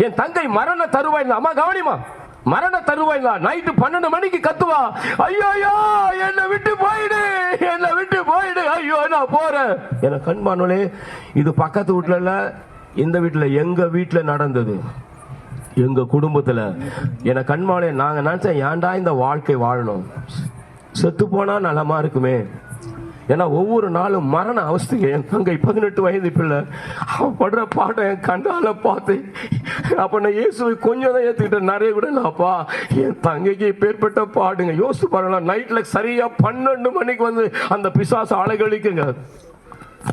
என் தங்கை மரண தருவாயில், அம்மா கவனிமா, மரண தருவாயில் நைட்டு 12 மணிக்கு கத்துவா, ஐயோ என்னை விட்டு போயிடு, என்னை விட்டு போயிடு, ஐயோ நான் போறேன். என கண்மானே, இது பக்கத்து வீட்டுல இல்ல, இந்த வீட்டுல, எங்க வீட்டுல நடந்தது, எங்க குடும்பத்துல. என கண்மானே, நாங்க நினைச்சேன் ஏன்டா இந்த வாழ்க்கை வாழணும், செத்து போனா நலமா இருக்குமே. ஏன்னா ஒவ்வொரு நாளும் மரண அவஸ்தைங்க. என் தங்கை 18 வயது பிள்ளை, அவன் படுற பாட்டை என் கண்டால பார்த்து அப்ப நான் இயேசுவை கொஞ்சம் தான் ஏத்துக்கிட்டேன், நிறைய கூட இல்லப்பா. என் தங்கைக்கு பேர்பட்ட பாடுங்க. யோசிச்சு பாருங்களா, நைட்ல சரியா 12 மணிக்கு வந்து அந்த பிசாசு அலைகளிக்குங்க.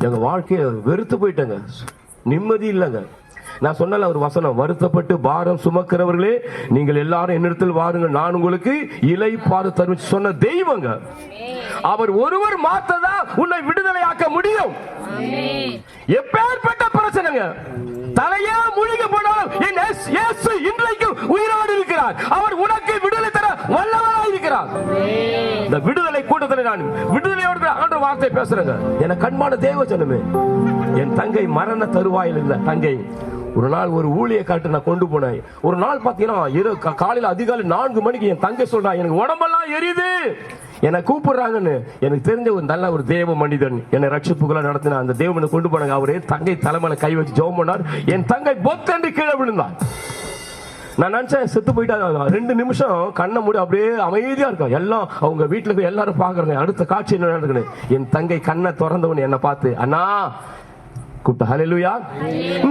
எங்க வாழ்க்கைய வெறுத்து போயிட்டேங்க, நிம்மதி இல்லைங்க. நான் சொன்ன ஒரு வசனம், வருத்தப்பட்டு பாரம் சுமக்கிறவர்களே நீங்கள் எல்லாரும் என்னிடத்தில் வாருங்கள், நான் உங்களுக்கு இளைப்பாறு தருவேன் சொன்ன தெய்வங்க. அவர் ஒருவர் மாத்ததான் உன்னை விடுதலையாக்க முடியும். எப்பேற்பட்ட பிரச்சனைங்க, தலையா மூழ்கி போனாலும் இயேசு இன்றைக்கும் உயிரோடு இருக்கிறார். அவர் உனக்கு விடுதலை தர வல்லவராய் இருக்கிறார். இந்த விடுதலை கூட்டத்தில் நான் விடுதலையோடு ஆண்டவர் வார்த்தை பேசுறேங்க. என கண்மான தேவ ஜனமே, என் தங்கை மரண தருவாயில் இல்ல. தங்கை ஒரு நாள் ஒரு ஊழிய காட்டு நான் கொண்டு போனேன். ஒரு நாள் பாத்தீங்கன்னா காலையில அதிகாலை 4 மணிக்கு என் தங்கை சொல்றா, எனக்கு உடம்பெல்லாம் எரியுது, என்னை கூப்பிடுறாங்கன்னு. எனக்கு தெரிஞ்ச ஒரு நல்ல ஒரு தேவ மனிதன் என்னை ரட்சிப்புகளை நடத்தின அந்த தேவனை கொண்டு போனாங்க. அவரே தங்கை தலைமையில கை வச்சு ஜெபம் பண்ணார். என் தங்கை பொத்தென்று கீழே விழுந்தான். நான் நினைச்சேன் செத்து போயிட்டா. 2 நிமிஷம் கண்ணை மூடி அப்படியே அமைதியா இருக்கும். எல்லாம் அவங்க வீட்டுல எல்லாரும் பாக்குறாங்க. அடுத்த காட்சி என்ன நடக்குது, என் தங்கை கண்ணை திறந்தவன் என்னை பார்த்து அண்ணா கூப்பிட்டா. ஹல்லேலூயா.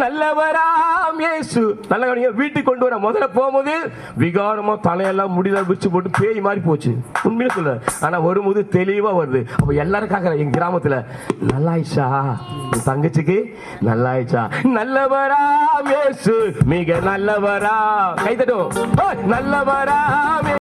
நல்லவராம் இயேசு. நல்ல வீட்டுக்கு கொண்டு வர முதல்ல போகும்போது விகாரமா தலையெல்லாம் முடியல பிடிச்சு போட்டு பேய் மாதிரி போச்சு. உண்மையில சொல்ல, ஆனா வரும்போது தெளிவா வருது. அப்ப எல்லாரும் கேக்குற எங்க கிராமத்துல, நல்லாயிச்சா தங்கச்சிக்கு, நல்லாயிச்சா. நல்லவராம் இயேசு மிக நல்லவரா. கைதட்டும். நல்லவராம்